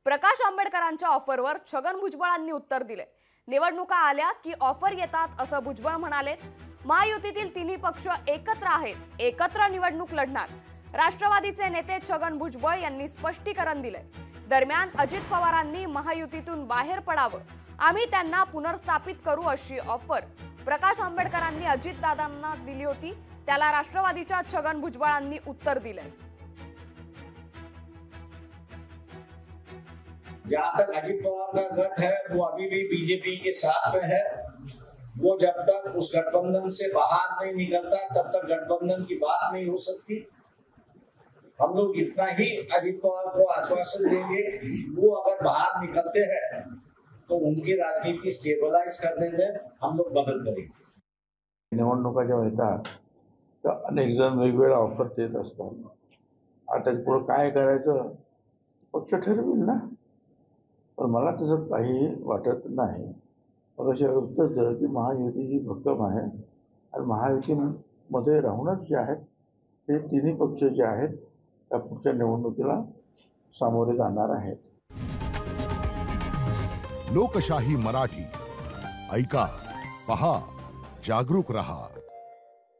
प्रकाश आंबेडकरांच्या ऑफरवर छगन भुजबळांनी उत्तर दिले। निवडणुका आल्या की ऑफर येतात असं भुजबळ म्हणाले। महायुतीतील तिन्ही पक्ष एकत्र आहेत, एकत्र निवडणूक लढणार। राष्ट्रवादीचे नेते छगन भुजबळ यांनी स्पष्टीकरण दिले। दरम्यान अजित पवारांनी महायुतीतून बाहेर पडावं, आम्ही त्यांना पुनर्स्थापित करू अशी ऑफर प्रकाश आंबेडकरांनी अजितदादांना दिली होती। त्याला राष्ट्रवादीच्या छगन भुजबळांनी उत्तर दिले। जहाँ तक अजित पवार का गठ है वो अभी भी बीजेपी के साथ में है। वो जब तक उस गठबंधन से बाहर नहीं निकलता तब तक गठबंधन की बात नहीं हो सकती। हम लोग इतना ही अजित पवार को आश्वासन देंगे, वो अगर बाहर निकलते हैं तो उनकी राजनीति स्टेबलाइज करने में हम लोग मदद करेंगे। निवडणुका जेव्हा येतात तर अनेक जण वेगवेगळ्या ऑफर देत असतात। आता पुढे काय करायचं पक्ष ठरवेल ना, पण मला तसं काही वाटत नाही। अगदी उत्तर की महायुती ही भक्कम आहे आणि महायुतीमध्ये राहूनच जे आहेत ते तिन्ही पक्ष जे आहेत त्या पुढच्या निवडणुकीला सामोरे जाणार आहेत। लोकशाही मराठी ऐका, पहा, जागरूक रहा।